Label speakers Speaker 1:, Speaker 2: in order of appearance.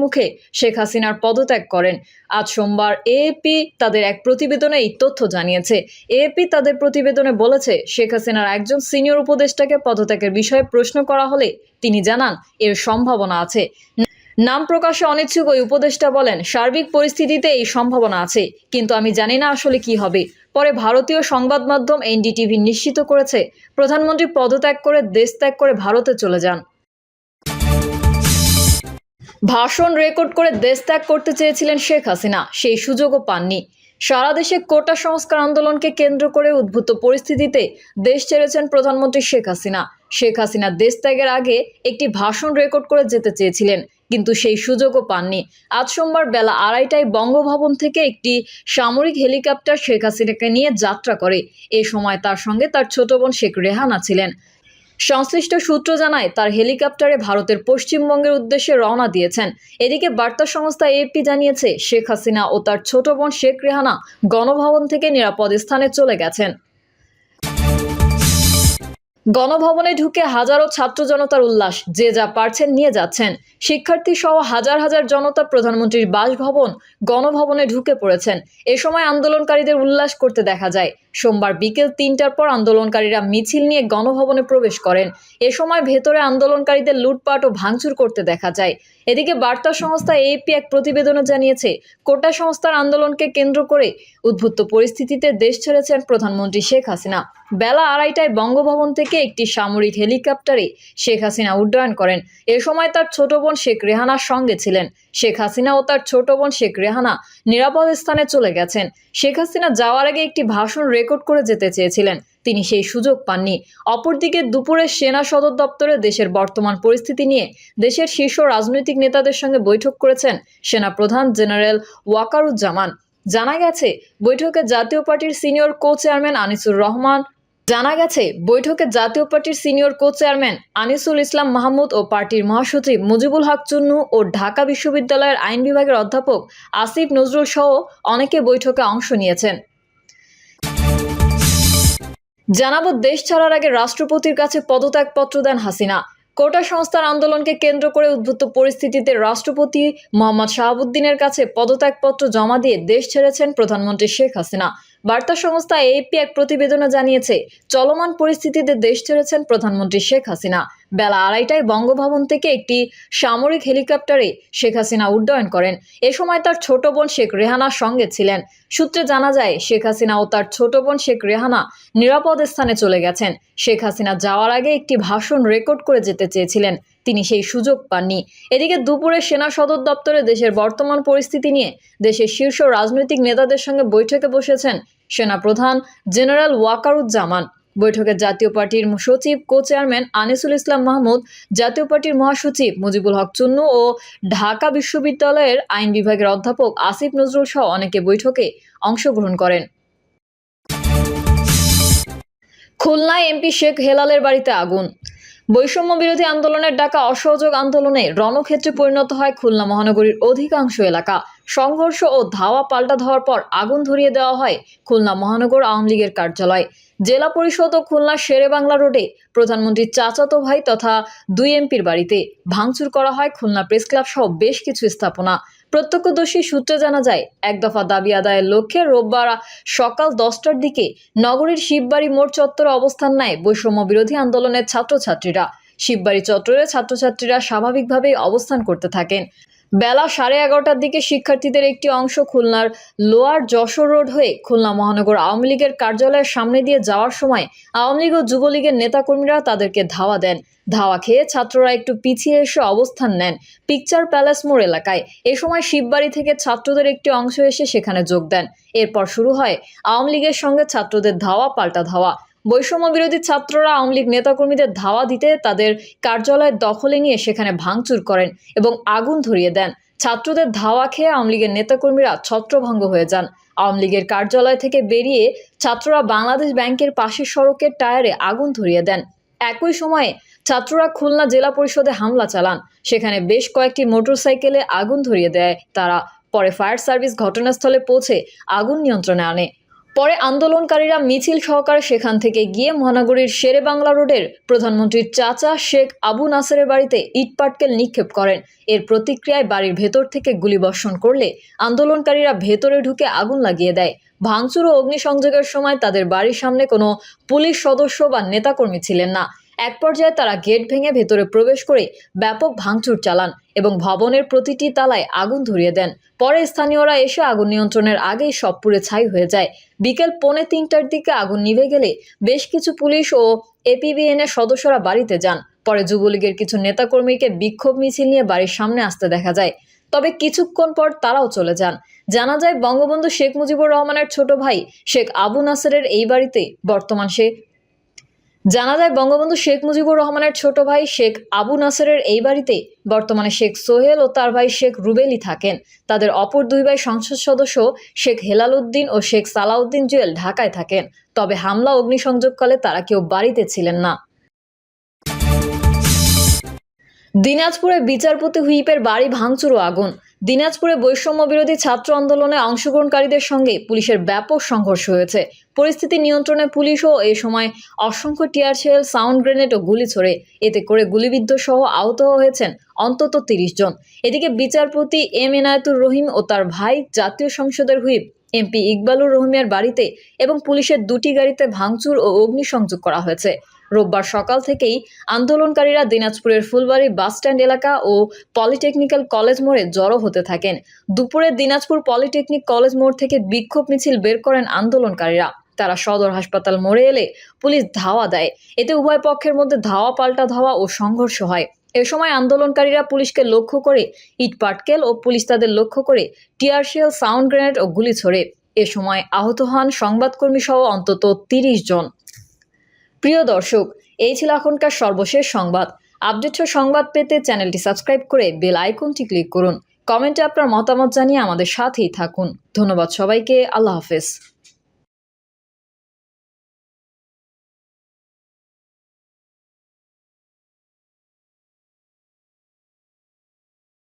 Speaker 1: মুখে শেখ হাসিনার পদত্যাগ করেন। আজ সোমবার এএপি তাদের এক প্রতিবেদনে এই তথ্য জানিয়েছে। এএপি তাদের প্রতিবেদনে বলেছে, শেখ হাসিনার একজন সিনিয়র উপদেষ্টাকে পদত্যাগের বিষয়ে প্রশ্ন করা হলে তিনি জানান এর সম্ভাবনা আছে। নাম প্রকাশে অনিচ্ছুক ওই উপদেষ্টা বলেন, সার্বিক পরিস্থিতিতে এই সম্ভাবনা আছে, কিন্তু আমি জানি না আসলে কি হবে। পরে ভারতীয় সংবাদ মাধ্যম এনডিটিভি নিশ্চিত করেছে, প্রধানমন্ত্রী পদত্যাগ করে দেশ ত্যাগ করে ভারতে চলে যান। ভাষণ রেকর্ড করে দেশ ত্যাগ করতে চেয়েছিলেন শেখ হাসিনা, সেই সুযোগও পাননি। সারা দেশে কোটা সংস্কার আন্দোলনকে কেন্দ্র করে উদ্ভূত পরিস্থিতিতে দেশ ছেড়েছেন প্রধানমন্ত্রী শেখ হাসিনা। শেখ হাসিনা দেশ ত্যাগের আগে একটি ভাষণ রেকর্ড করে যেতে চেয়েছিলেন, কিন্তু সেই সুযোগও পাননি। আজ সোমবার বেলা 2:30টায় বঙ্গভবন থেকে একটি সামরিক হেলিকপ্টার শেখ হাসিনাকে নিয়ে যাত্রা করে। এ সময় তার সঙ্গে তার ছোট বোন শেখ রেহানা ছিলেন। সংশ্লিষ্ট সূত্র জানায়, তার হেলিকপ্টারে ভারতের পশ্চিমবঙ্গের উদ্দেশ্যে রওনা দিয়েছেন। এদিকে বার্তা সংস্থা এএপি জানিয়েছে, শেখ হাসিনা ও তার ছোট বোন শেখ রেহানা গণভবন থেকে নিরাপদ স্থানে চলে গেছেন। গণভবনে ঢুকে হাজারো ছাত্র জনতার উল্লাস, যে যা পারছেন নিয়ে যাচ্ছেন। শিক্ষার্থী সহ হাজার হাজার জনতা প্রধানমন্ত্রীর বাসভবন গণভবনে ঢুকে পড়েছেন। এ সময় আন্দোলনকারীদের উল্লাস করতে দেখা যায়। সোমবার বিকেল 3টার পর আন্দোলনকারীরা মিছিল নিয়ে গণভবনে প্রবেশ করেন। এ সময় ভেতরে আন্দোলনকারীদের লুটপাট ও ভাঙচুর করতে দেখা যায়। এদিকে বার্তা সংস্থা এএপি এক প্রতিবেদনে জানিয়েছে, কোটা সংস্কার আন্দোলনকে কেন্দ্র করে উদ্ভূত পরিস্থিতিতে দেশ ছেড়েছেন প্রধানমন্ত্রী শেখ হাসিনা। বেলা 2:30টায় বঙ্গভবন থেকে একটি সামরিক হেলিকপ্টারে শেখ হাসিনা উড্ডয়ন করেন। এ সময় তার ছোট বোন শেখ রেহানার সঙ্গে ছিলেন। শেখ হাসিনা ও তার ছোট বোন শেখ রেহানা নিরাপদ স্থানে চলে গেছেন। শেখ হাসিনা যাওয়ার আগে একটি ভাষণ রেকর্ড করে যেতে চেয়েছিলেন, তিনি সেই সুযোগ পাননি। অপরদিকে দুপুরে সেনা সদর দপ্তরে দেশের বর্তমান পরিস্থিতি নিয়ে দেশের শীর্ষ রাজনৈতিক নেতাদের সঙ্গে বৈঠক করেছেন সেনাপ্রধান জেনারেল ওয়াকারুজ্জামান। জানা গেছে, বৈঠকে জাতীয় পার্টির সিনিয়র কো চেয়ারম্যান আনিসুল ইসলাম মাহমুদ ও পার্টির মহাসচিব মুজিবুল হক চুন্নু ও ঢাকা বিশ্ববিদ্যালয়ের আইন বিভাগের অধ্যাপক আসিফ নজরুল সহ অনেকে বৈঠকে অংশ নিয়েছেন। জানাবো, দেশ ছাড়ার আগে রাষ্ট্রপতির কাছে পদত্যাগপত্র দেন হাসিনা। কোটা সংস্কার আন্দোলনকে কেন্দ্র করে উদ্ভূত পরিস্থিতিতে রাষ্ট্রপতি মোহাম্মদ শাহাবুদ্দিনের কাছে পদত্যাগপত্র জমা দিয়ে দেশ ছেড়েছেন প্রধানমন্ত্রী শেখ হাসিনা। বার্তা সংস্থা এএপি এক প্রতিবেদনে জানিয়েছে, চলমান পরিস্থিতিতে দেশ ছেড়েছেন প্রধানমন্ত্রী শেখ হাসিনা। বেলা 2:30টায় বঙ্গভবন থেকে একটি সামরিক হেলিকপ্টারে শেখ হাসিনা উড্ডয়ন করেন। এ সময় তার ছোট বোন শেখ রেহানার সঙ্গে ছিলেন। সূত্রে জানা যায়, শেখ হাসিনা ও তার ছোট বোন শেখ রেহানা নিরাপদ স্থানে চলে গেছেন। শেখ হাসিনা যাওয়ার আগে একটি ভাষণ রেকর্ড করে যেতে চেয়েছিলেন, তিনি সেই সুযোগ পাননি। এদিকে দুপুরে সেনা সদর দপ্তরে দেশের বর্তমান পরিস্থিতি নিয়ে দেশের শীর্ষ রাজনৈতিক নেতাদের সঙ্গে বৈঠকে বসেছেন সেনাপ্রধান জেনারেল ওয়াকারুজ্জামান। বৈঠকে জাতীয় পার্টির সচিব কো চেয়ারম্যান আনিসুল ইসলাম মাহমুদ, জাতীয় পার্টির মহাসচিব মুজিবুল হক চুন্নু ও ঢাকা বিশ্ববিদ্যালয়ের আইন বিভাগের অধ্যাপক আসিফ নজরুল সহ অনেকে বৈঠকে অংশগ্রহণ করেন। খুলনায় এমপি শেখ হেলালের বাড়িতে আগুন। বৈষম্য বিরোধী আন্দোলনের ডাকা অসহযোগ আন্দোলনে রণক্ষেত্রে পরিণত হয় খুলনা মহানগরীর অধিকাংশ এলাকা। সংঘর্ষ ও ধাওয়া পাল্টা ধাওয়ার পর আগুন ধরিয়ে দেওয়া হয় খুলনা মহানগর আওয়ামী লীগের কার্যালয়, জেলা পরিষদ ও খুলনা শেরেবাংলা রোডে প্রধানমন্ত্রীর চাচাতো ভাই তথা 2 এমপির বাড়িতে ভাঙচুর করা হয় খুলনা প্রেস ক্লাব সহ বেশ কিছু স্থাপনা। প্রত্যক্ষদর্শী সূত্রে জানা যায়, এক দফা দাবি আদায়ের লক্ষ্যে রোববার সকাল 10টার দিকে নগরীর শিববাড়ি মোড় চত্বরে অবস্থান নেয় বৈষম্য বিরোধী আন্দোলনের ছাত্রছাত্রীরা। শিববাড়ি চত্বরে ছাত্রছাত্রীরা স্বাভাবিকভাবেই অবস্থান করতে থাকেন। বেলা 11:30টার দিকে শিক্ষার্থীদের একটি অংশ খুলনার লোয়ার যশোর রোড হয়ে খুলনা মহানগর আওয়ামী লীগের কার্যালয়ের সামনে দিয়ে যাওয়ার সময় আওয়ামী লীগ ও যুবলীগের নেতাকর্মীরা তাদেরকে ধাওয়া দেন। ধাওয়া খেয়ে ছাত্ররা একটু পিছিয়ে এসে অবস্থান নেন পিকচার প্যালেস মোড় এলাকায়। এ সময় শিববাড়ি থেকে ছাত্রদের একটি অংশ এসে সেখানে যোগ দেন। এরপর শুরু হয় আওয়ামী লীগের সঙ্গে ছাত্রদের ধাওয়া পাল্টা ধাওয়া। বৈষম্য বিরোধী ছাত্ররা আওয়ামী লীগ নেতাকর্মীদের ধাওয়া দিতে তাদের কার্যালয়ের দখলে নিয়ে সেখানে ভাঙচুর করেন এবং আগুন ধরিয়ে দেন। ছাত্রদের ধাওয়া খেয়ে আওয়ামী লীগের নেতাকর্মীরা ছত্রভঙ্গ হয়ে যান। আওয়ামী লীগের কার্যালয় থেকে বেরিয়ে ছাত্ররা বাংলাদেশ ব্যাংকের পাশের সড়কের টায়ারে আগুন ধরিয়ে দেন। একই সময়ে ছাত্ররা খুলনা জেলা পরিষদে হামলা চালান। সেখানে বেশ কয়েকটি মোটরসাইকেলে আগুন ধরিয়ে দেয় তারা। পরে ফায়ার সার্ভিস ঘটনাস্থলে পৌঁছে আগুন নিয়ন্ত্রণে আনে। পরে আন্দোলনকারীরা মিছিল সহকারে সেখান থেকে গিয়ে মহানগরীর শেরেবাংলা রোডের প্রধানমন্ত্রীর চাচা শেখ আবু নাসেরের বাড়িতে ইটপাটকেল নিক্ষেপ করেন। এর প্রতিক্রিয়ায় বাড়ির ভেতর থেকে গুলিবর্ষণ করলে আন্দোলনকারীরা ভেতরে ঢুকে আগুন লাগিয়ে দেয়। ভাঙচুর ও অগ্নিসংযোগের সময় তাদের বাড়ির সামনে কোনো পুলিশ সদস্য বা নেতাকর্মী ছিলেন না। এক পর্যায়ে তারা গেট ভেঙে ভেতরে প্রবেশ করে ব্যাপক ভাঙচুর চালান এবং ভবনের প্রতিটি তালায় আগুন ধরিয়ে দেন। পরে স্থানীয়রা এসে আগুন নিয়ন্ত্রণের আগেই সব পুড়ে ছাই হয়ে যায়। বিকেল 2:45টার দিকে আগুন নিভে গেলে বেশ কিছু পুলিশ ও এপিবিএনের সদস্যরা বাড়িতে যান। পরে যুবলীগের কিছু নেতাকর্মীকে বিক্ষোভ মিছিল নিয়ে বাড়ির সামনে আসতে দেখা যায়, তবে কিছুক্ষণ পর তারাও চলে যান। জানা যায় বঙ্গবন্ধু শেখ মুজিবুর রহমানের ছোট ভাই শেখ আবু নাসেরের এই বাড়িতে বর্তমানে শেখ সোহেল ও তার ভাই শেখ রুবেলি থাকেন। তাদের অপর দুই ভাই সংসদ সদস্য শেখ হেলাল উদ্দিন ও শেখ সালাউদ্দিন জুয়েল ঢাকায় থাকেন। তবে হামলা অগ্নিসংযোগকালে তারা কেউ বাড়িতে ছিলেন না। দিনাজপুরে বিচারপতি হুইপের বাড়ি ভাঙচুর ও আগুন। দিনাজপুরে বৈষম্য বিরোধী ছাত্র আন্দোলনে অংশগ্রহণকারীদের সঙ্গে পুলিশের ব্যাপক সংঘর্ষ হয়েছে। পরিস্থিতি নিয়ন্ত্রণে পুলিশও এ সময় অসংখ্য টিয়ার শেল, সাউন্ড গ্রেনেড ও গুলি ছোড়ে। এতে করে গুলিবিদ্ধ সহ আহত হয়েছেন অন্তত 30 জন। এদিকে বিচারপতি এম এনায়েতুর রহিম ও তার ভাই জাতীয় সংসদের হুইপ এমপি ইকবালুর রহমানের বাড়িতে এবং পুলিশের দুটি গাড়িতে ভাঙচুর ও অগ্নিসংযোগ করা হয়েছে। রোববার সকাল থেকেই আন্দোলনকারীরা দিনাজপুরের ফুলবাড়ী বাসস্ট্যান্ড এলাকা ও পলিটেকনিক্যাল কলেজ মোড়ে জড়ো হতে থাকেন। দুপুরে দিনাজপুর পলিটেকনিক কলেজ মোড় থেকে বিক্ষোভ মিছিল বের করেন আন্দোলনকারীরা। তারা সদর হাসপাতাল মোড়ে এলে পুলিশ ধাওয়া দেয়। এতে উভয় পক্ষের মধ্যে ধাওয়া পাল্টা ধাওয়া ও সংঘর্ষ হয়। এ সময় আন্দোলনকারীরা পুলিশকে লক্ষ্য করে ইটপাটকেল ও পুলিশ তাদের লক্ষ্য করে টিয়ার শেল, সাউন্ড গ্রেনেড ও গুলি ছোড়ে। এ সময় আহত হন সংবাদকর্মী সহ অন্তত 30 জন। প্রিয় দর্শক, এই ছিল এখনকার সর্বশেষ সংবাদ। আপডেট সংবাদ পেতে চ্যানেলটি সাবস্ক্রাইব করে বেল আইকনটি ক্লিক করুন। কমেন্টে আপনার মতামত জানিয়ে আমাদের সাথেই থাকুন। ধন্যবাদ সবাইকে। আল্লাহ হাফেজ।